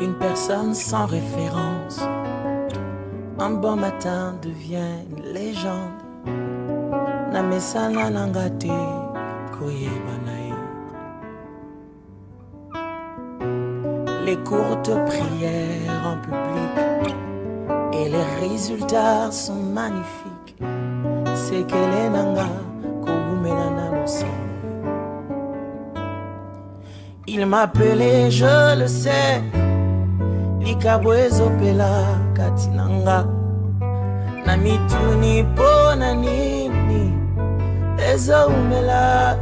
Une personne sans référence, un bon matin devient une légende. Namesana nangate koyebanae. Les courtes prières en public et les résultats sont magnifiques. C'est qu'elle est nanga koumenana aussi. Il m'appelait, je le sais. Likabwezo pela katinanga Namituni pona nini Ezo umela.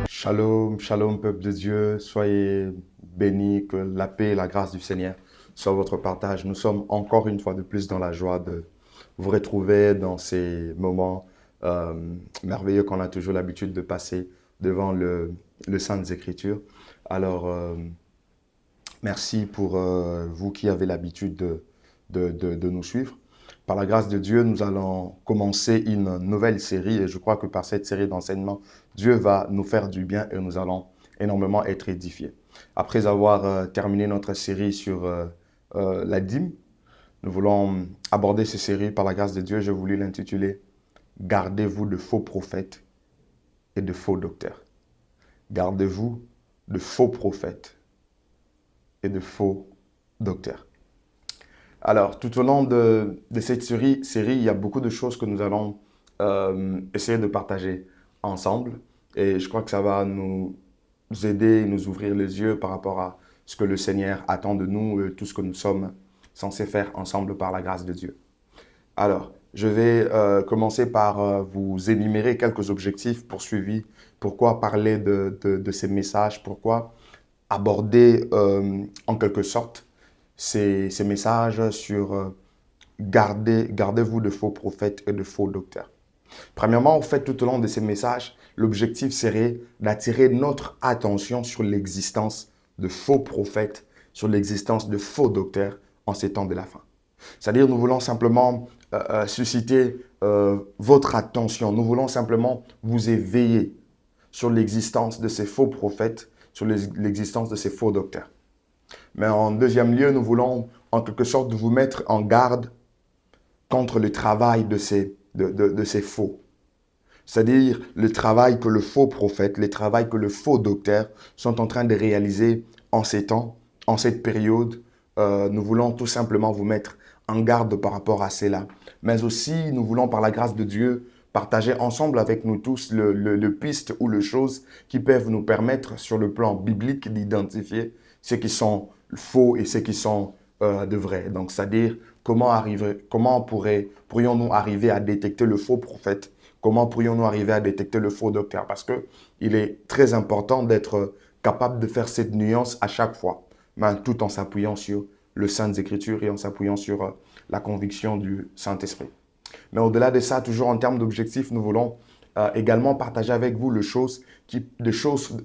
Shalom, shalom peuple de Dieu, soyez bénis, que la paix et la grâce du Seigneur soient votre partage. Nous sommes encore une fois de plus dans la joie de vous retrouver dans ces moments merveilleux qu'on a toujours l'habitude de passer devant le Saintes Écritures. Alors, merci pour vous qui avez l'habitude de nous suivre. Par la grâce de Dieu, nous allons commencer une nouvelle série et je crois que par cette série d'enseignements, Dieu va nous faire du bien et nous allons énormément être édifiés. Après avoir terminé notre série sur la dîme, nous voulons aborder cette série par la grâce de Dieu. J'ai voulu l'intituler « Gardez-vous de faux prophètes et de faux docteurs ». Gardez-vous de faux prophètes et de faux docteurs. Alors, tout au long de cette série, il y a beaucoup de choses que nous allons essayer de partager ensemble. Et je crois que ça va nous aider, nous ouvrir les yeux par rapport à ce que le Seigneur attend de nous et tout ce que nous sommes censés faire ensemble par la grâce de Dieu. Alors, je vais commencer par vous énumérer quelques objectifs poursuivis. Pourquoi parler de ces messages? Pourquoi aborder en quelque sorte ces messages sur gardez-vous de faux prophètes et de faux docteurs. Premièrement, en fait, tout au long de ces messages, l'objectif serait d'attirer notre attention sur l'existence de faux prophètes, sur l'existence de faux docteurs en ces temps de la fin. C'est-à-dire, nous voulons simplement susciter votre attention. Nous voulons simplement vous éveiller sur l'existence de ces faux prophètes, sur l'existence de ces faux docteurs. Mais en deuxième lieu, nous voulons en quelque sorte vous mettre en garde contre le travail de ces faux. C'est-à-dire le travail que le faux prophète, le travail que le faux docteur sont en train de réaliser en ces temps, en cette période. Nous voulons tout simplement vous mettre en garde par rapport à cela. Mais aussi, nous voulons par la grâce de Dieu partager ensemble avec nous tous le piste ou les choses qui peuvent nous permettre sur le plan biblique d'identifier ceux qui sont faux et ceux qui sont de vrais. Donc, c'est-à-dire comment pourrions-nous arriver à détecter le faux prophète? Comment pourrions-nous arriver à détecter le faux docteur? Parce qu'il est très important d'être capable de faire cette nuance à chaque fois, mais tout en s'appuyant sur le Saintes Écritures et en s'appuyant sur la conviction du Saint-Esprit. Mais au-delà de ça, toujours en termes d'objectifs, nous voulons également partager avec vous des choses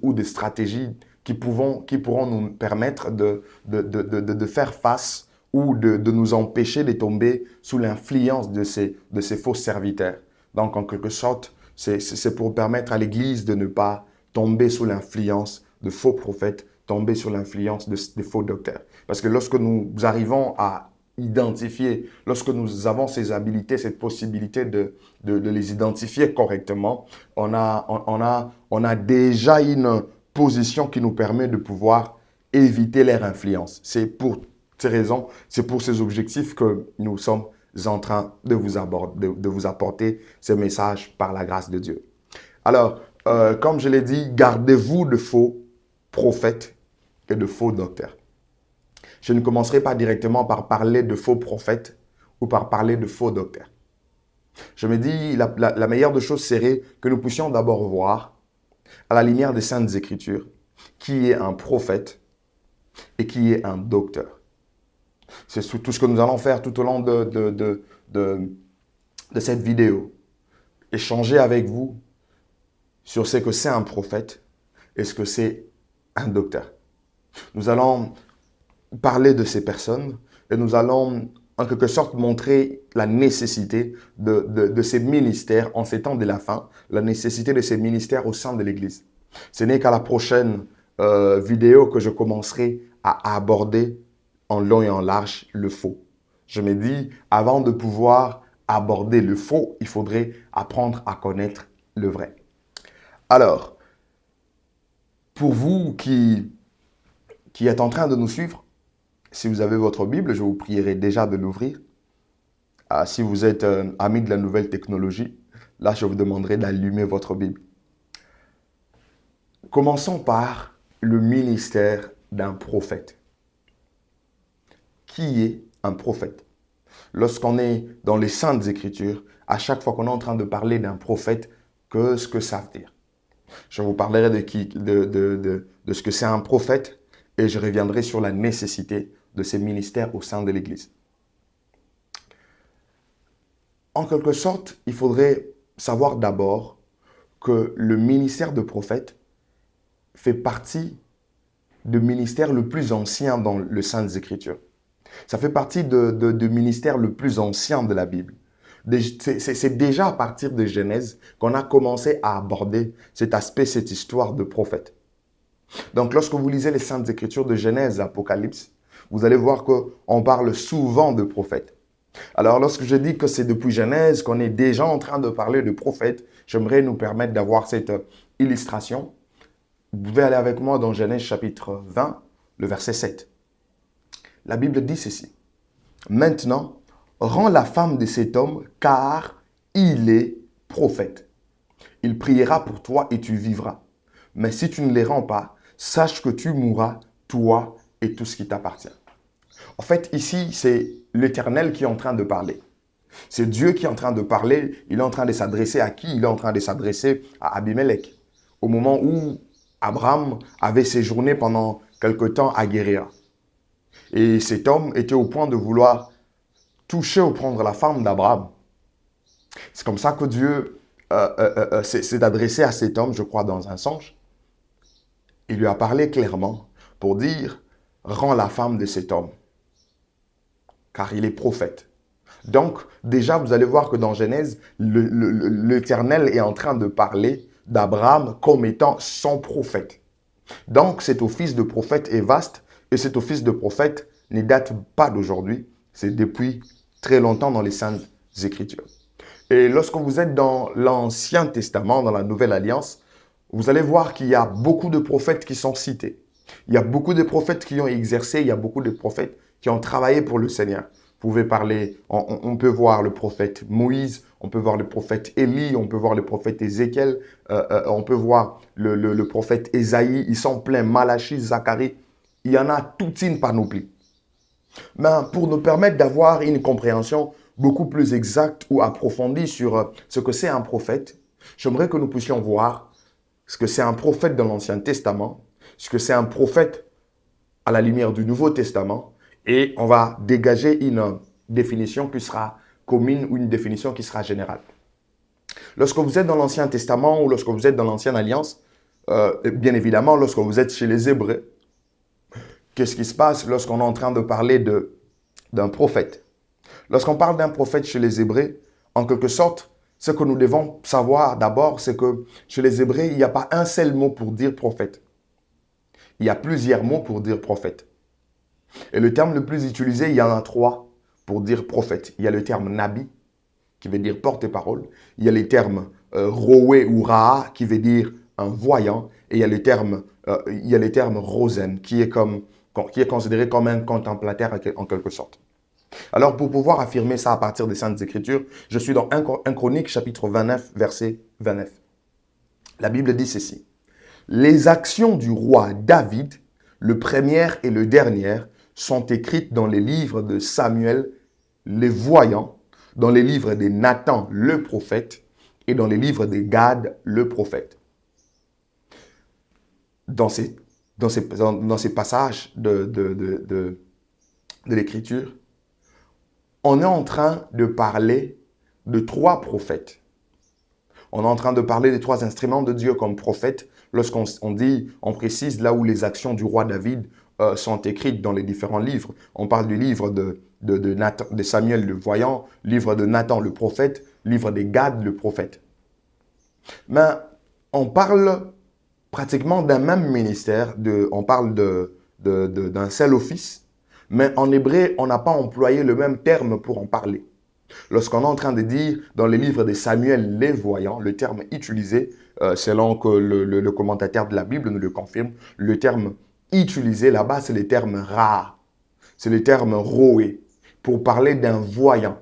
ou des stratégies qui pourront nous permettre de faire face ou de nous empêcher de tomber sous l'influence de ces faux serviteurs. Donc, en quelque sorte, c'est pour permettre à l'Église de ne pas tomber sous l'influence de faux prophètes, tomber sous l'influence de faux docteurs. Parce que lorsque nous arrivons à identifier, lorsque nous avons ces habilités, cette possibilité de les identifier correctement, on a déjà une position qui nous permet de pouvoir éviter leur influence. C'est pour ces raisons, c'est pour ces objectifs que nous sommes en train de vous apporter ces messages par la grâce de Dieu. Alors, comme je l'ai dit, gardez-vous de faux prophètes et de faux docteurs. Je ne commencerai pas directement par parler de faux prophètes ou par parler de faux docteurs. Je me dis, la meilleure des choses serait que nous puissions d'abord voir, à la lumière des Saintes Écritures, qui est un prophète et qui est un docteur. C'est tout ce que nous allons faire tout au long de cette vidéo. Échanger avec vous sur ce que c'est un prophète et ce que c'est un docteur. Nous allons parler de ces personnes et nous allons en quelque sorte montrer la nécessité de ces ministères en ces temps de la fin, la nécessité de ces ministères au sein de l'Église. Ce n'est qu'à la prochaine vidéo que je commencerai à aborder en long et en large le faux. Je me dis, avant de pouvoir aborder le faux, il faudrait apprendre à connaître le vrai. Alors, pour vous qui êtes en train de nous suivre, si vous avez votre Bible, je vous prierai déjà de l'ouvrir. Si vous êtes ami de la nouvelle technologie, là, je vous demanderai d'allumer votre Bible. Commençons par le ministère d'un prophète. Qui est un prophète? Lorsqu'on est dans les Saintes Écritures, à chaque fois qu'on est en train de parler d'un prophète, qu'est-ce que ça veut dire? Je vous parlerai de ce que c'est un prophète et je reviendrai sur la nécessité de ces ministères au sein de l'Église. En quelque sorte, il faudrait savoir d'abord que le ministère de prophète fait partie du ministère le plus ancien dans les Saintes Écritures. Ça fait partie du ministère le plus ancien de la Bible. C'est déjà à partir de Genèse qu'on a commencé à aborder cet aspect, cette histoire de prophète. Donc, lorsque vous lisez les Saintes Écritures de Genèse, Apocalypse, vous allez voir qu'on parle souvent de prophètes. Alors, lorsque je dis que c'est depuis Genèse qu'on est déjà en train de parler de prophètes, j'aimerais nous permettre d'avoir cette illustration. Vous pouvez aller avec moi dans Genèse chapitre 20, le verset 7. La Bible dit ceci. Maintenant, rends la femme de cet homme, car il est prophète. Il priera pour toi et tu vivras. Mais si tu ne les rends pas, sache que tu mourras, toi et tout ce qui t'appartient. En fait, ici, c'est l'Éternel qui est en train de parler. C'est Dieu qui est en train de parler. Il est en train de s'adresser à qui? Il est en train de s'adresser à Abimelech. Au moment où Abraham avait séjourné pendant quelque temps à Guérira. Et cet homme était au point de vouloir toucher ou prendre la femme d'Abraham. C'est comme ça que Dieu s'est adressé à cet homme, je crois, dans un songe. Il lui a parlé clairement pour dire « Rends la femme de cet homme, car il est prophète. » Donc, déjà, vous allez voir que dans Genèse, l'Éternel est en train de parler d'Abraham comme étant son prophète. Donc, cet office de prophète est vaste et cet office de prophète ne date pas d'aujourd'hui. C'est depuis très longtemps dans les Saintes Écritures. Et lorsque vous êtes dans l'Ancien Testament, dans la Nouvelle Alliance, vous allez voir qu'il y a beaucoup de prophètes qui sont cités. Il y a beaucoup de prophètes qui ont exercé, il y a beaucoup de prophètes qui ont travaillé pour le Seigneur. Vous pouvez parler, on peut voir le prophète Moïse, on peut voir le prophète Élie, on peut voir le prophète Ézéchiel, on peut voir le prophète Ésaïe, ils sont pleins, Malachie, Zacharie, il y en a toute une panoplie. Mais pour nous permettre d'avoir une compréhension beaucoup plus exacte ou approfondie sur ce que c'est un prophète, j'aimerais que nous puissions voir ce que c'est un prophète dans l'Ancien Testament, ce que c'est un prophète à la lumière du Nouveau Testament, et on va dégager une définition qui sera commune ou une définition qui sera générale. Lorsque vous êtes dans l'Ancien Testament ou lorsque vous êtes dans l'Ancienne Alliance, bien évidemment, lorsque vous êtes chez les Hébreux, qu'est-ce qui se passe lorsqu'on est en train de parler d'un prophète? Lorsqu'on parle d'un prophète chez les Hébreux, en quelque sorte, ce que nous devons savoir d'abord, c'est que chez les Hébreux, il n'y a pas un seul mot pour dire prophète. Il y a plusieurs mots pour dire prophète. Et le terme le plus utilisé, il y en a 3 pour dire prophète. Il y a le terme nabi, qui veut dire porte-parole. Il y a les termes roé ou raa, qui veut dire un voyant. Et il y a le terme rosen, qui est considéré comme un contemplateur en quelque sorte. Alors, pour pouvoir affirmer ça à partir des Saintes Écritures, je suis dans 1 Chronique, chapitre 29, verset 29. La Bible dit ceci. « Les actions du roi David, le premier et le dernier, sont écrites dans les livres de Samuel, les voyants, dans les livres de Nathan, le prophète, et dans les livres de Gad, le prophète. » Dans ces passages de l'Écriture, on est en train de parler de 3 prophètes. On est en train de parler des 3 instruments de Dieu comme prophètes. Lorsqu'on dit, on précise là où les actions du roi David sont écrites dans les différents livres. On parle du livre de Samuel le voyant, livre de Nathan le prophète, livre de Gad le prophète. Mais on parle pratiquement d'un même ministère, on parle d'un seul office, mais en hébreu, on n'a pas employé le même terme pour en parler. Lorsqu'on est en train de dire dans les livres de Samuel les voyants, le terme utilisé, selon que le commentateur de la Bible nous le confirme, le terme utilisé là-bas, c'est le terme ra, c'est le terme roé, pour parler d'un voyant.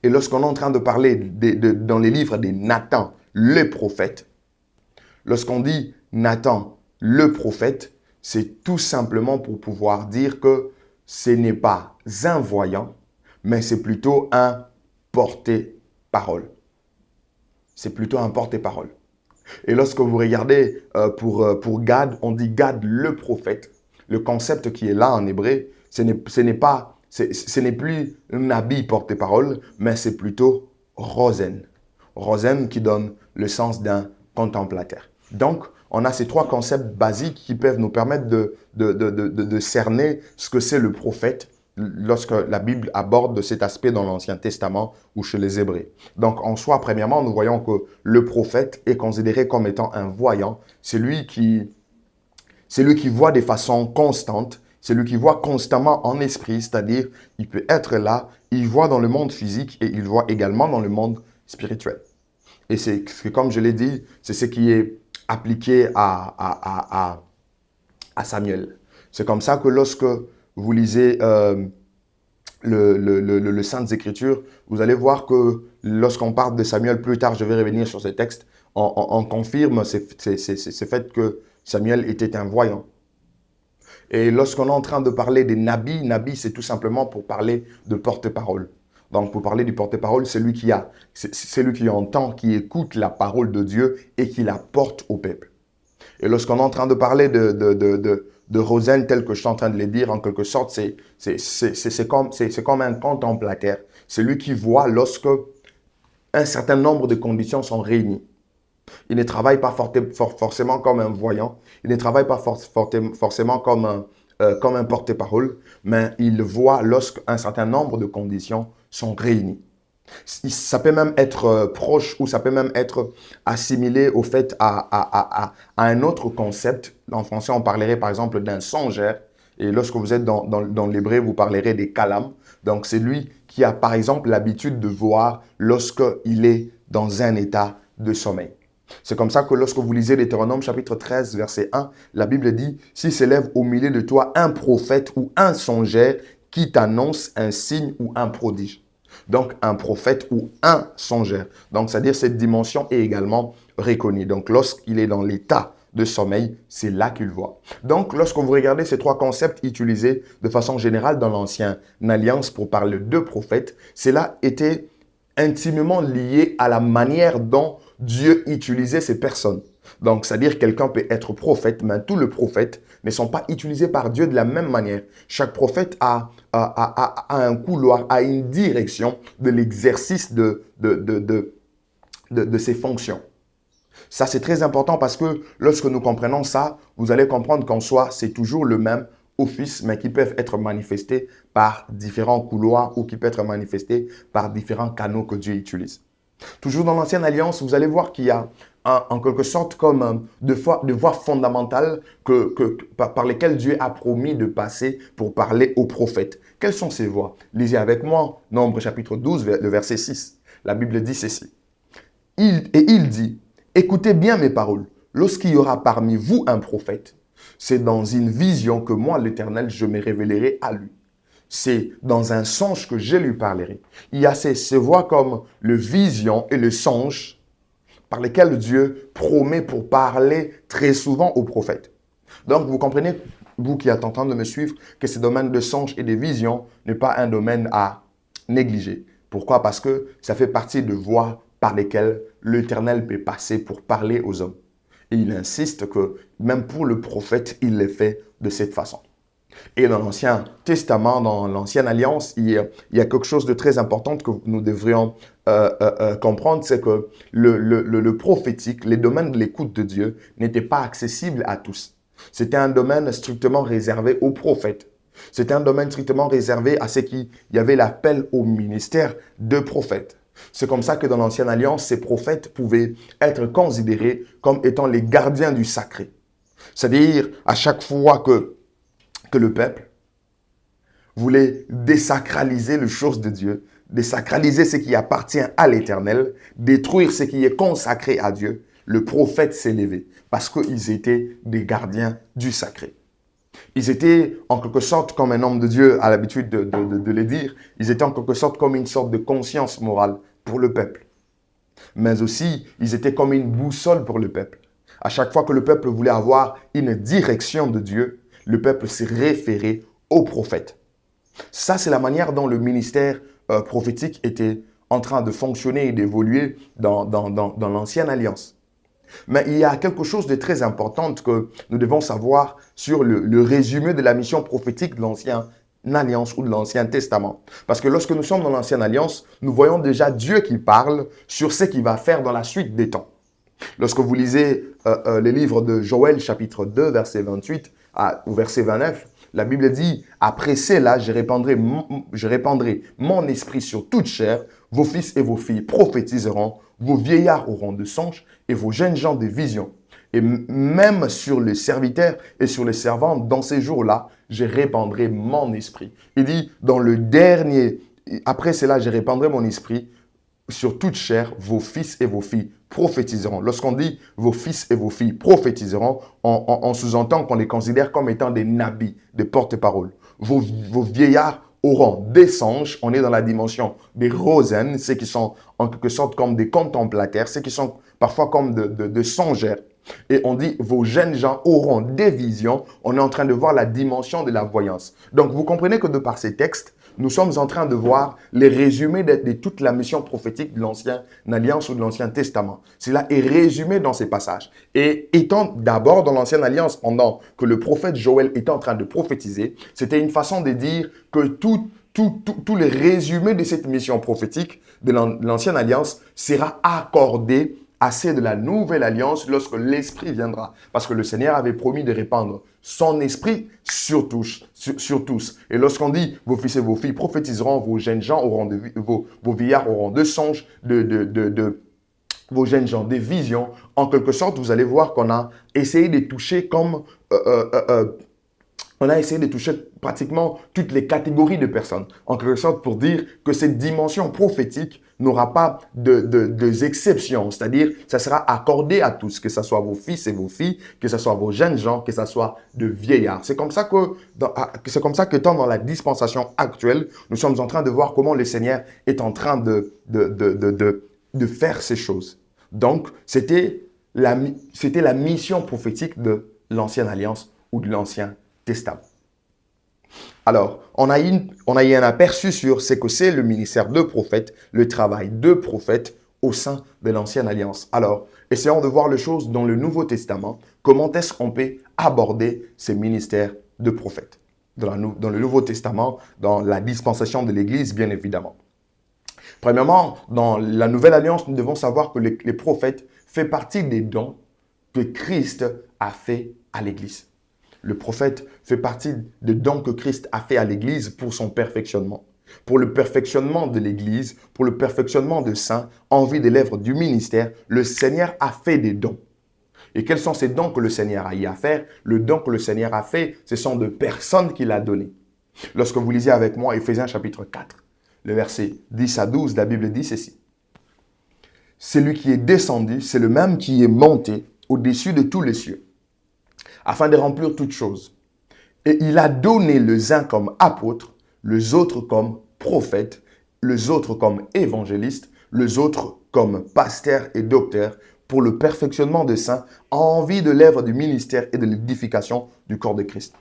Et lorsqu'on est en train de parler dans les livres de Nathan, le prophète, lorsqu'on dit Nathan, le prophète, c'est tout simplement pour pouvoir dire que ce n'est pas un voyant, mais c'est plutôt un porte-parole. C'est plutôt un porte-parole. Et lorsque vous regardez pour Gad, on dit Gad le prophète. Le concept qui est là en hébreu, ce n'est plus Nabi porte-parole, mais c'est plutôt Rosen. Rosen qui donne le sens d'un contemplateur. Donc, on a ces trois concepts basiques qui peuvent nous permettre de cerner ce que c'est le prophète lorsque la Bible aborde cet aspect dans l'Ancien Testament ou chez les Hébreux. Donc, en soi, premièrement, nous voyons que le prophète est considéré comme étant un voyant. C'est lui qui voit de façon constante, c'est lui qui voit constamment en esprit, c'est-à-dire il peut être là, il voit dans le monde physique et il voit également dans le monde spirituel. Et c'est comme je l'ai dit, c'est ce qui est appliqué à Samuel. C'est comme ça que lorsque vous lisez le Saintes Écritures, vous allez voir que lorsqu'on parle de Samuel, plus tard je vais revenir sur ces textes, on confirme ce fait que Samuel était un voyant. Et lorsqu'on est en train de parler des nabis, nabi c'est tout simplement pour parler de porte-parole. Donc pour parler du porte-parole, c'est lui qui entend, qui écoute la parole de Dieu et qui la porte au peuple. Et lorsqu'on est en train de parler de Rosen, tel que je suis en train de le dire, en quelque sorte, c'est comme un contemplateur. C'est lui qui voit lorsque un certain nombre de conditions sont réunies. Il ne travaille pas forcément comme un voyant, il ne travaille pas forcément comme un porte-parole, mais il voit lorsqu'un certain nombre de conditions sont réunies. Ça peut même être proche ou ça peut même être assimilé au fait à un autre concept. En français, on parlerait par exemple d'un songeur. Et lorsque vous êtes dans l'hébreu, vous parlerez des kalam. Donc, c'est lui qui a par exemple l'habitude de voir lorsqu'il est dans un état de sommeil. C'est comme ça que lorsque vous lisez Deutéronome chapitre 13, verset 1, la Bible dit « S'il s'élève au milieu de toi un prophète ou un songeur qui t'annonce un signe ou un prodige. » Donc, un prophète ou un songeur. Donc, c'est-à-dire cette dimension est également reconnue. Donc, lorsqu'il est dans l'état de sommeil, c'est là qu'il voit. Donc, lorsque vous regardez ces trois concepts utilisés de façon générale dans l'Ancienne Alliance pour parler de prophètes, cela était intimement lié à la manière dont Dieu utilisait ces personnes. Donc, c'est-à-dire quelqu'un peut être prophète, mais tous les prophètes ne sont pas utilisés par Dieu de la même manière. Chaque prophète a un couloir, a une direction de l'exercice de ses fonctions. Ça, c'est très important parce que lorsque nous comprenons ça, vous allez comprendre qu'en soi, c'est toujours le même office, mais qui peuvent être manifestés par différents couloirs ou qui peuvent être manifestés par différents canaux que Dieu utilise. Toujours dans l'Ancienne Alliance, vous allez voir qu'il y a en quelque sorte comme de voies fondamentales par lesquelles Dieu a promis de passer pour parler aux prophètes. Quelles sont ces voies? Lisez avec moi, Nombre chapitre 12, le verset 6. La Bible dit ceci. Il dit, écoutez bien mes paroles, lorsqu'il y aura parmi vous un prophète, c'est dans une vision que moi, l'Éternel, je me révélerai à lui. C'est dans un songe que je lui parlerai. Il y a ces voies comme le vision et le songe par lesquels Dieu promet pour parler très souvent aux prophètes. Donc, vous comprenez, vous qui êtes en train de me suivre, que ce domaine de songe et de vision n'est pas un domaine à négliger. Pourquoi? Parce que ça fait partie de voies par lesquelles l'Éternel peut passer pour parler aux hommes. Et il insiste que même pour le prophète, il le fait de cette façon. Et dans l'Ancien Testament, dans l'Ancienne Alliance, il y a quelque chose de très important que nous devrions comprendre, c'est que le prophétique, les domaines de l'écoute de Dieu n'étaient pas accessibles à tous. C'était un domaine strictement réservé aux prophètes. C'était un domaine strictement réservé à ceux qui y avait l'appel au ministère de prophètes. C'est comme ça que dans l'Ancienne Alliance, ces prophètes pouvaient être considérés comme étant les gardiens du sacré. C'est-à-dire, à chaque fois que le peuple voulait désacraliser les choses de Dieu, désacraliser ce qui appartient à l'Éternel, détruire ce qui est consacré à Dieu, le prophète s'est levé parce qu'ils étaient des gardiens du sacré. Ils étaient en quelque sorte, comme un homme de Dieu a l'habitude de le dire, ils étaient en quelque sorte comme une sorte de conscience morale pour le peuple. Mais aussi, ils étaient comme une boussole pour le peuple. À chaque fois que le peuple voulait avoir une direction de Dieu, le peuple s'est référé au prophète. Ça, c'est la manière dont le ministère prophétique était en train de fonctionner et d'évoluer dans l'ancienne alliance. Mais il y a quelque chose de très important que nous devons savoir sur le résumé de la mission prophétique de l'ancienne alliance ou de l'ancien testament. Parce que lorsque nous sommes dans l'ancienne alliance, nous voyons déjà Dieu qui parle sur ce qu'il va faire dans la suite des temps. Lorsque vous lisez les livres de Joël, chapitre 2, verset 28 au verset 29, la Bible dit « Après cela, je répandrai mon esprit sur toute chair, vos fils et vos filles prophétiseront, vos vieillards auront de songes et vos jeunes gens des visions. Et même sur les serviteurs et sur les servantes, dans ces jours-là, je répandrai mon esprit. » Il dit dans le dernier, après cela, je répandrai mon esprit sur toute chair, vos fils et vos filles prophétiseront. Lorsqu'on dit vos fils et vos filles prophétiseront, on sous-entend qu'on les considère comme étant des nabis, des porte-paroles. Vos vieillards auront des songes. On est dans la dimension des rosaines, ceux qui sont en quelque sorte comme des contemplateurs, ceux qui sont parfois comme de songeurs. Et on dit, vos jeunes gens auront des visions. On est en train de voir la dimension de la voyance. Donc, vous comprenez que de par ces textes, nous sommes en train de voir les résumés de toute la mission prophétique de l'Ancienne Alliance ou de l'Ancien Testament. Cela est résumé dans ces passages. Et étant d'abord dans l'Ancienne Alliance, pendant que le prophète Joël était en train de prophétiser, c'était une façon de dire que tous les résumés de cette mission prophétique de l'Ancienne Alliance sera accordé à ceux de la nouvelle alliance lorsque l'Esprit viendra. Parce que le Seigneur avait promis de répandre son Esprit sur tous. Et lorsqu'on dit, vos fils et vos filles prophétiseront, vos jeunes gens auront vos vieillards auront de songes, vos jeunes gens des visions, en quelque sorte, vous allez voir qu'on a essayé de toucher comme... on a essayé de toucher pratiquement toutes les catégories de personnes, en quelque sorte pour dire que cette dimension prophétique n'aura pas d'exception, c'est-à-dire ça sera accordé à tous, que ce soit vos fils et vos filles, que ce soit vos jeunes gens, que ce soit de vieillards. C'est comme ça que dans la dispensation actuelle, nous sommes en train de voir comment le Seigneur est en train de faire ces choses. Donc, c'était la mission prophétique de l'Ancienne Alliance ou de l'Ancien Testament. Alors, on a eu un aperçu sur ce que c'est le ministère de prophète, le travail de prophète au sein de l'Ancienne Alliance. Alors, essayons de voir les choses dans le Nouveau Testament. Comment est-ce qu'on peut aborder ces ministères de prophète dans le Nouveau Testament, dans la dispensation de l'Église, bien évidemment. Premièrement, dans la Nouvelle Alliance, nous devons savoir que les prophètes font partie des dons que Christ a fait à l'Église. Le prophète fait partie des dons que Christ a fait à l'Église pour son perfectionnement. Pour le perfectionnement de l'Église, pour le perfectionnement de saints, en vue de l'œuvre du ministère, le Seigneur a fait des dons. Et quels sont ces dons que le Seigneur a eu à faire? Le don que le Seigneur a fait, ce sont de personnes qu'il a données. Lorsque vous lisez avec moi Éphésiens chapitre 4, le verset 10 à 12, la Bible dit ceci. Celui qui est descendu, c'est le même qui est monté au-dessus de tous les cieux, afin de remplir toutes choses. Et il a donné les uns comme apôtres, les autres comme prophètes, les autres comme évangélistes, les autres comme pasteurs et docteurs, pour le perfectionnement des saints, en vue de l'œuvre du ministère et de l'édification du corps de Christ.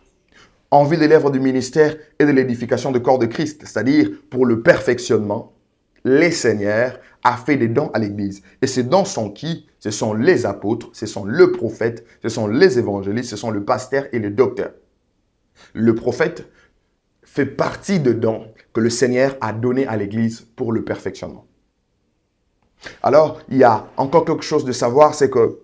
En vue de l'œuvre du ministère et de l'édification du corps de Christ, c'est-à-dire pour le perfectionnement, les Seigneurs a fait des dons à l'Église. Et ces dons sont qui? Ce sont les apôtres, ce sont le prophète, ce sont les évangélistes, ce sont le pasteur et le docteur. Le prophète fait partie de dons que le Seigneur a donnés à l'Église pour le perfectionnement. Alors, il y a encore quelque chose de savoir, c'est que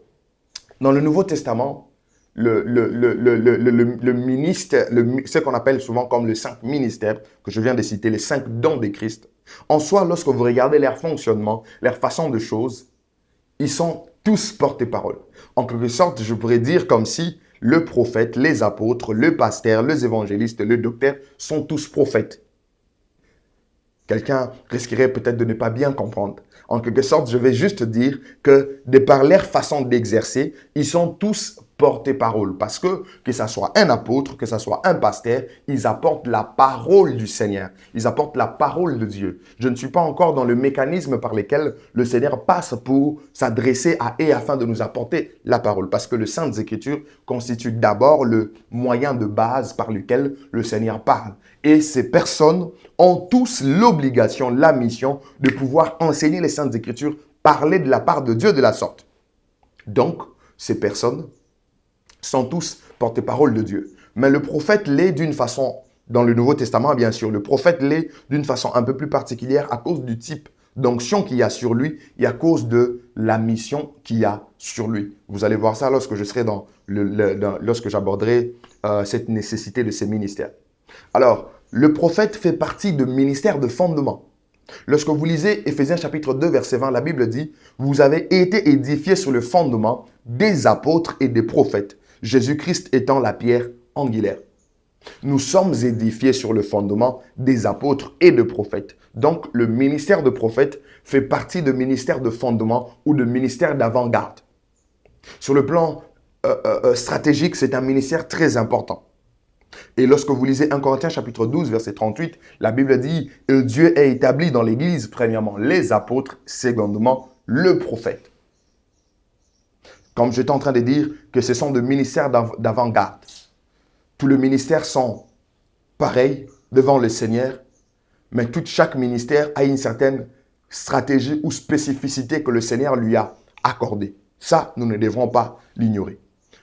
dans le Nouveau Testament, le ministère, ce qu'on appelle souvent comme les 5 ministères que je viens de citer, les 5 dons de Christ, en soi, lorsque vous regardez leur fonctionnement, leur façon de choses, ils sont tous porte-parole. En quelque sorte, je pourrais dire comme si le prophète, les apôtres, le pasteur, les évangélistes, le docteur sont tous prophètes. Quelqu'un risquerait peut-être de ne pas bien comprendre. En quelque sorte, je vais juste dire que de par leur façon d'exercer, ils sont tous porte-parole. Parce que ce soit un apôtre, que ce soit un pasteur, ils apportent la parole du Seigneur. Ils apportent la parole de Dieu. Je ne suis pas encore dans le mécanisme par lequel le Seigneur passe pour s'adresser à et afin de nous apporter la parole. Parce que le Saintes Écritures constitue d'abord le moyen de base par lequel le Seigneur parle. Et ces personnes ont tous l'obligation, la mission de pouvoir enseigner les Saintes Écritures, parler de la part de Dieu de la sorte. Donc, ces personnes sont tous porte-parole de Dieu. Mais le prophète l'est d'une façon, dans le Nouveau Testament bien sûr, le prophète l'est d'une façon un peu plus particulière à cause du type d'onction qu'il y a sur lui et à cause de la mission qu'il y a sur lui. Vous allez voir ça lorsque je serai lorsque j'aborderai cette nécessité de ces ministères. Alors, le prophète fait partie de ministère de fondement. Lorsque vous lisez Éphésiens chapitre 2, verset 20, la Bible dit « Vous avez été édifiés sur le fondement des apôtres et des prophètes, Jésus-Christ étant la pierre angulaire. » Nous sommes édifiés sur le fondement des apôtres et de prophètes. Donc, le ministère de prophète fait partie de ministère de fondement ou de ministère d'avant-garde. Sur le plan stratégique, c'est un ministère très important. Et lorsque vous lisez 1 Corinthiens chapitre 12, verset 38, la Bible dit « Dieu a établi dans l'Église, premièrement, les apôtres, secondement, le prophète. » Comme j'étais en train de dire que ce sont des ministères d'avant-garde. Tous les ministères sont pareils devant le Seigneur, mais chaque ministère a une certaine stratégie ou spécificité que le Seigneur lui a accordée. Ça, nous ne devrons pas l'ignorer.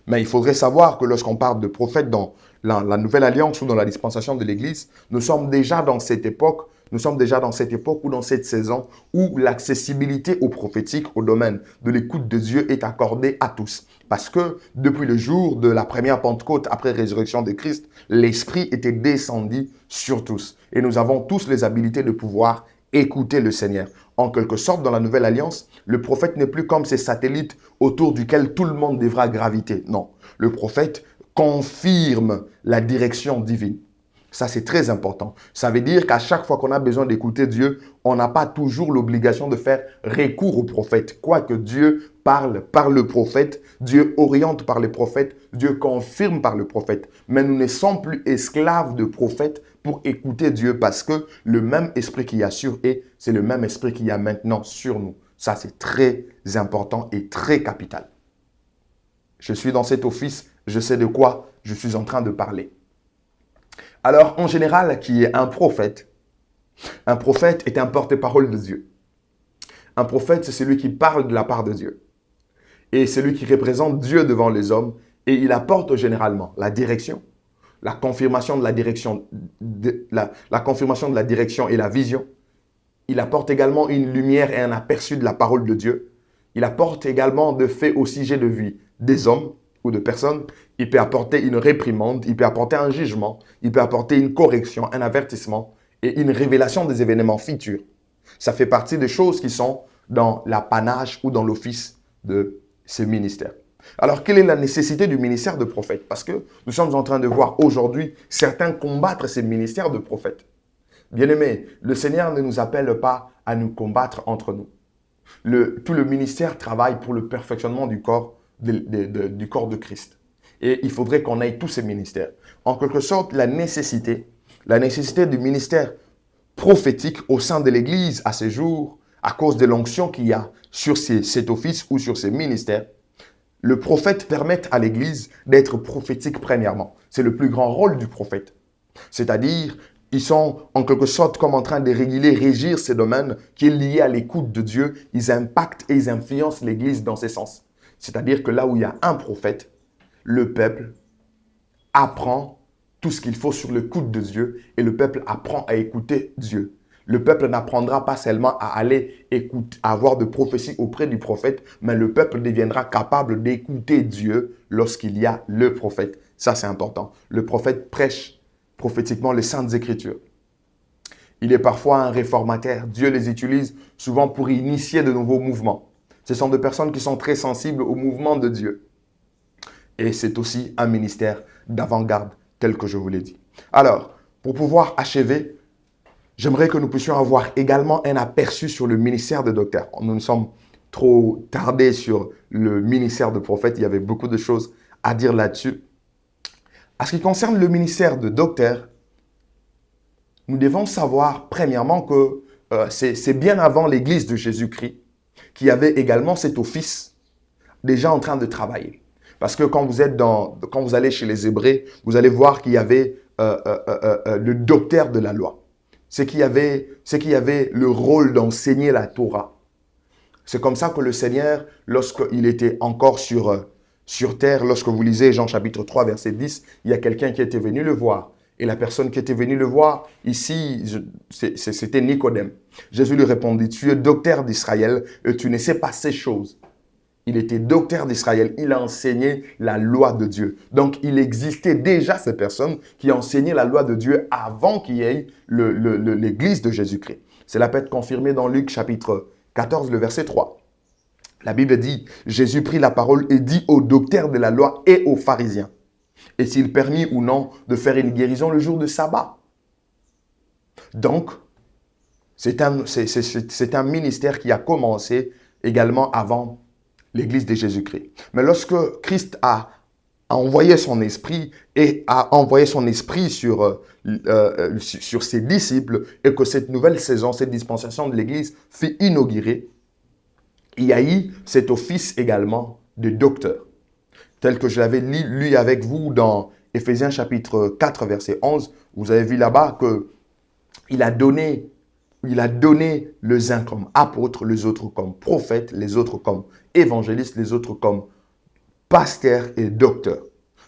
Mais il faudrait savoir que lorsqu'on parle de prophète dans la Nouvelle Alliance ou dans la dispensation de l'Église, nous sommes déjà dans cette époque ou dans cette saison où l'accessibilité au prophétique, au domaine de l'écoute de Dieu est accordée à tous. Parce que depuis le jour de la première Pentecôte après résurrection de Christ, l'Esprit était descendu sur tous. Et nous avons tous les habilités de pouvoir écouter le Seigneur. En quelque sorte, dans la Nouvelle Alliance, le prophète n'est plus comme ces satellites autour duquel tout le monde devra graviter. Non, le prophète confirme la direction divine. Ça, c'est très important. Ça veut dire qu'à chaque fois qu'on a besoin d'écouter Dieu, on n'a pas toujours l'obligation de faire recours au prophète. Quoique Dieu parle par le prophète, Dieu oriente par le prophète, Dieu confirme par le prophète. Mais nous ne sommes plus esclaves de prophètes pour écouter Dieu parce que le même esprit qu'il y a sur eux, c'est le même esprit qu'il y a maintenant sur nous. Ça, c'est très important et très capital. Je suis dans cet office, je sais de quoi je suis en train de parler. Alors, en général, qui est un prophète est un porte-parole de Dieu. Un prophète, c'est celui qui parle de la part de Dieu. Et celui qui représente Dieu devant les hommes. Et il apporte généralement la direction, la confirmation de la direction, la confirmation de la direction et la vision. Il apporte également une lumière et un aperçu de la parole de Dieu. Il apporte également de faits au sujet de vie des hommes ou de personnes. Il peut apporter une réprimande, il peut apporter un jugement, il peut apporter une correction, un avertissement et une révélation des événements futurs. Ça fait partie des choses qui sont dans l'apanage ou dans l'office de ces ministères. Alors, quelle est la nécessité du ministère de prophète? Parce que nous sommes en train de voir aujourd'hui certains combattre ces ministères de prophète. Bien-aimés, le Seigneur ne nous appelle pas à nous combattre entre nous. Tout le ministère travaille pour le perfectionnement du corps de Christ. Et il faudrait qu'on ait tous ces ministères. En quelque sorte, la nécessité du ministère prophétique au sein de l'Église à ce jour, à cause de l'onction qu'il y a sur cet office ou sur ces ministères, le prophète permet à l'Église d'être prophétique premièrement. C'est le plus grand rôle du prophète. C'est-à-dire, ils sont en quelque sorte comme en train de régir ces domaines qui est lié à l'écoute de Dieu. Ils impactent et ils influencent l'Église dans ces sens. C'est-à-dire que là où il y a un prophète, le peuple apprend tout ce qu'il faut sur l'écoute de Dieu et le peuple apprend à écouter Dieu. Le peuple n'apprendra pas seulement à aller à avoir de prophéties auprès du prophète, mais le peuple deviendra capable d'écouter Dieu lorsqu'il y a le prophète. Ça, c'est important. Le prophète prêche prophétiquement les Saintes Écritures. Il est parfois un réformateur. Dieu les utilise souvent pour initier de nouveaux mouvements. Ce sont des personnes qui sont très sensibles au mouvement de Dieu. Et c'est aussi un ministère d'avant-garde, tel que je vous l'ai dit. Alors, pour pouvoir achever, j'aimerais que nous puissions avoir également un aperçu sur le ministère de docteur. Nous nous sommes trop tardés sur le ministère de prophète. Il y avait beaucoup de choses à dire là-dessus. En ce qui concerne le ministère de docteur, nous devons savoir premièrement que c'est bien avant l'Église de Jésus-Christ qu'il y avait également cet office déjà en train de travailler. Parce que quand vous allez chez les Hébreux, vous allez voir qu'il y avait le docteur de la loi. C'est qu'il y avait le rôle d'enseigner la Torah. C'est comme ça que le Seigneur, lorsqu'il était encore sur terre, lorsque vous lisez Jean chapitre 3, verset 10, il y a quelqu'un qui était venu le voir. Et la personne qui était venue le voir, ici, c'était Nicodème. Jésus lui répondit, tu es docteur d'Israël et tu ne sais pas ces choses. Il était docteur d'Israël, il a enseigné la loi de Dieu. Donc, il existait déjà ces personnes qui enseignaient la loi de Dieu avant qu'il y ait l'Église de Jésus-Christ. Cela peut être confirmé dans Luc chapitre 14, le verset 3. La Bible dit, Jésus prit la parole et dit aux docteurs de la loi et aux pharisiens, est-il permis ou non de faire une guérison le jour de sabbat? Donc, c'est un ministère qui a commencé également avant l'Église de Jésus-Christ. Mais lorsque Christ a envoyé son esprit et a envoyé son esprit sur ses disciples et que cette nouvelle saison, cette dispensation de l'Église fut inaugurée, il y a eu cet office également de docteur, tel que je l'avais lu avec vous dans Éphésiens chapitre 4, verset 11. Vous avez vu là-bas qu'il a donné les uns comme apôtres, les autres comme prophètes, les autres comme évangélistes, les autres comme pasteurs et docteurs.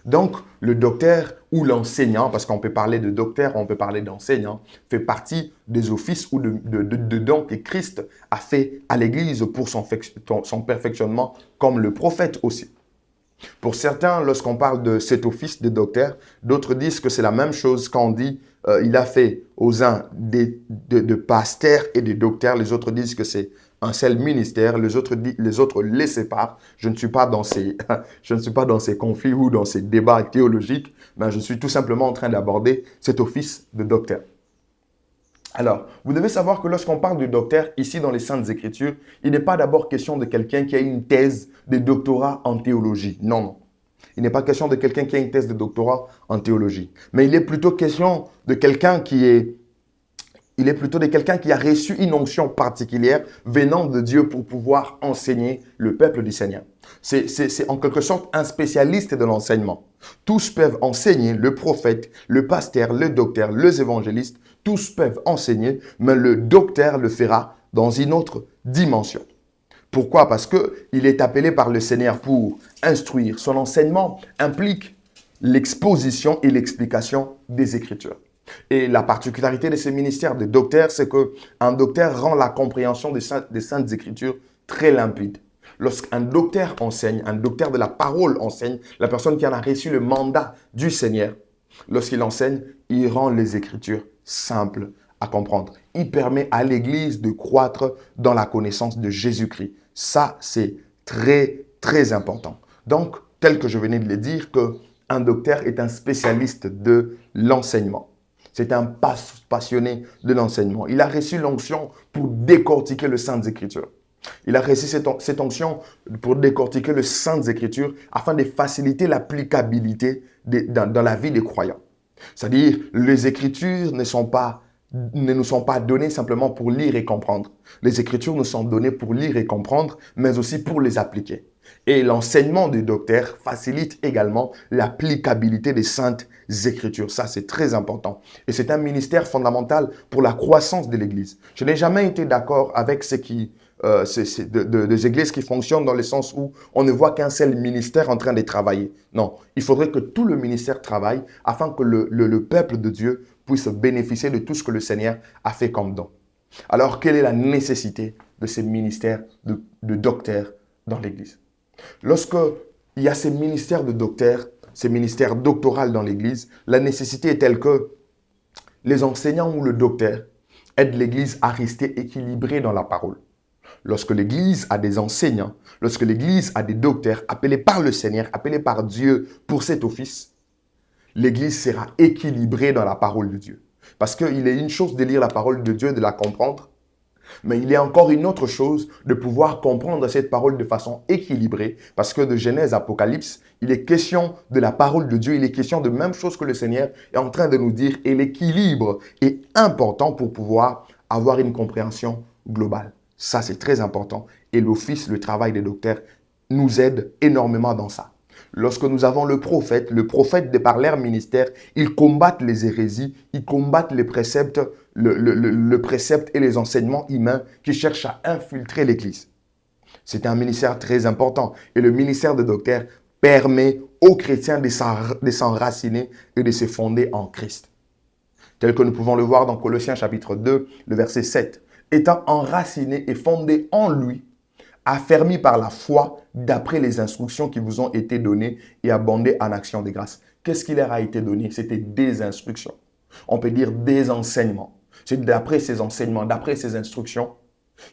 Donc, le docteur ou l'enseignant, parce qu'on peut parler de docteur, on peut parler d'enseignant, fait partie des offices ou de dons que Christ a fait à l'Église pour son perfectionnement, comme le prophète aussi. Pour certains, lorsqu'on parle de cet office de docteur, d'autres disent que c'est la même chose quand on dit il a fait aux uns de pasteurs et de docteurs. Les autres disent que c'est un seul ministère. Les autres les séparent. Je ne suis pas dans ces conflits ou dans ces débats théologiques, mais je suis tout simplement en train d'aborder cet office de docteur. Alors, vous devez savoir que lorsqu'on parle de docteur, ici dans les Saintes Écritures, il n'est pas d'abord question de quelqu'un qui a une thèse de doctorat en théologie. Non, non. Il n'est pas question de quelqu'un qui a une thèse de doctorat en théologie. Mais il est plutôt question de quelqu'un qui a reçu une onction particulière venant de Dieu pour pouvoir enseigner le peuple du Seigneur. C'est en quelque sorte un spécialiste de l'enseignement. Tous peuvent enseigner, le prophète, le pasteur, le docteur, les évangélistes, tous peuvent enseigner, mais le docteur le fera dans une autre dimension. Pourquoi? Parce qu'il est appelé par le Seigneur pour instruire. Son enseignement implique l'exposition et l'explication des Écritures. Et la particularité de ce ministère de docteur, c'est qu'un docteur rend la compréhension des Saintes Écritures très limpide. Lorsqu'un docteur enseigne, un docteur de la parole enseigne, la personne qui en a reçu le mandat du Seigneur, lorsqu'il enseigne, il rend les Écritures simples à comprendre. Il permet à l'Église de croître dans la connaissance de Jésus-Christ. Ça, c'est très, très important. Donc, tel que je venais de le dire, qu'un docteur est un spécialiste de l'enseignement. C'est un passionné de l'enseignement. Il a reçu l'onction pour décortiquer les Saintes Écritures. Il a reçu cette onction pour décortiquer les Saintes Écritures afin de faciliter l'applicabilité dans la vie des croyants. C'est-à-dire, les Écritures ne nous sont pas données simplement pour lire et comprendre. Les Écritures nous sont données pour lire et comprendre, mais aussi pour les appliquer. Et l'enseignement du docteur facilite également l'applicabilité des Saintes Écritures. Ça, c'est très important. Et c'est un ministère fondamental pour la croissance de l'Église. Je n'ai jamais été d'accord avec des églises qui fonctionnent dans le sens où on ne voit qu'un seul ministère en train de travailler. Non, il faudrait que tout le ministère travaille afin que le peuple de Dieu puisse bénéficier de tout ce que le Seigneur a fait comme don. Alors, quelle est la nécessité de ces ministères de docteurs dans l'Église? Lorsqu'il y a ces ministères de docteurs, ces ministères doctoraux dans l'Église, la nécessité est telle que les enseignants ou le docteur aident l'Église à rester équilibrée dans la parole. lorsque l'Église a des enseignants, lorsque l'Église a des docteurs appelés par le Seigneur, appelés par Dieu pour cet office, l'Église sera équilibrée dans la parole de Dieu. Parce qu'il est une chose de lire la parole de Dieu, de la comprendre, mais il est encore une autre chose de pouvoir comprendre cette parole de façon équilibrée, parce que de Genèse à Apocalypse, il est question de la parole de Dieu, il est question de même chose que le Seigneur est en train de nous dire, et l'équilibre est important pour pouvoir avoir une compréhension globale. Ça, c'est très important. Et l'office, le travail des docteurs nous aide énormément dans ça. Lorsque nous avons le prophète, de par leur ministère, ils combattent les hérésies, ils combattent les préceptes, le précepte et les enseignements humains qui cherchent à infiltrer l'Église. C'est un ministère très important. Et le ministère de docteur permet aux chrétiens de s'enraciner et de se fonder en Christ. Tel que nous pouvons le voir dans Colossiens chapitre 2, le verset 7. Étant enracinés et fondés en lui, affermis par la foi d'après les instructions qui vous ont été données et abondés en action de grâce. Qu'est-ce qui leur a été donné? C'était des instructions. On peut dire des enseignements. C'est d'après ces enseignements, d'après ces instructions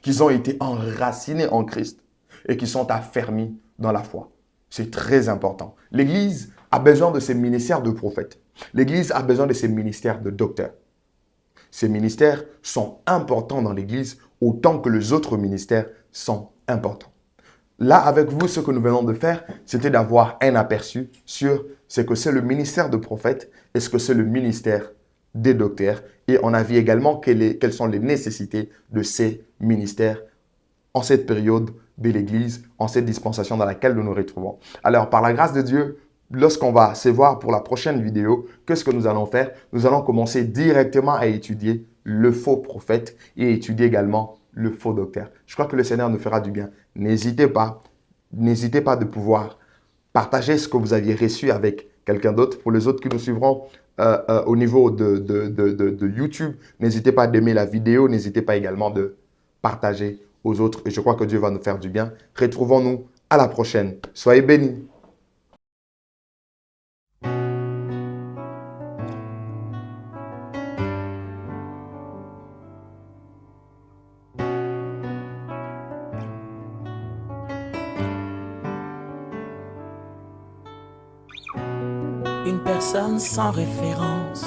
qu'ils ont été enracinés en Christ et qui sont affermis dans la foi. C'est très important. L'Église a besoin de ces ministères de prophètes. L'Église a besoin de ces ministères de docteurs. Ces ministères sont importants dans l'Église autant que les autres ministères sont importants. Là, avec vous, ce que nous venons de faire, c'était d'avoir un aperçu sur ce que c'est le ministère de prophète et ce que c'est le ministère des docteurs. Et on a vu également quelles sont les nécessités de ces ministères en cette période de l'Église, en cette dispensation dans laquelle nous nous retrouvons. Alors, par la grâce de Dieu, lorsqu'on va se voir pour la prochaine vidéo, qu'est-ce que nous allons faire? Nous allons commencer directement à étudier le faux prophète et étudier également le faux docteur. Je crois que le Seigneur nous fera du bien. N'hésitez pas de pouvoir partager ce que vous aviez reçu avec quelqu'un d'autre. Pour les autres qui nous suivront au niveau de YouTube, n'hésitez pas d'aimer la vidéo, n'hésitez pas également de partager aux autres. Et je crois que Dieu va nous faire du bien. Retrouvons-nous à la prochaine. Soyez bénis. Une personne sans référence,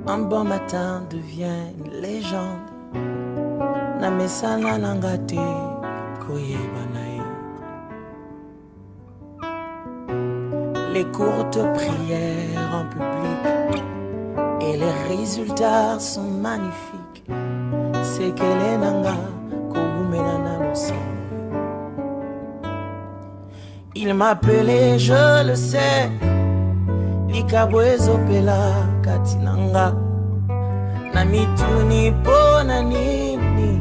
un bon matin devient une légende. Namesana nangate koyebanae. Les courtes prières en public et les résultats sont magnifiques. C'est qu'elle est nanga koumenana no. Il m'appelait, je le sais. Likabwezo pela katinanga na mituni pona nini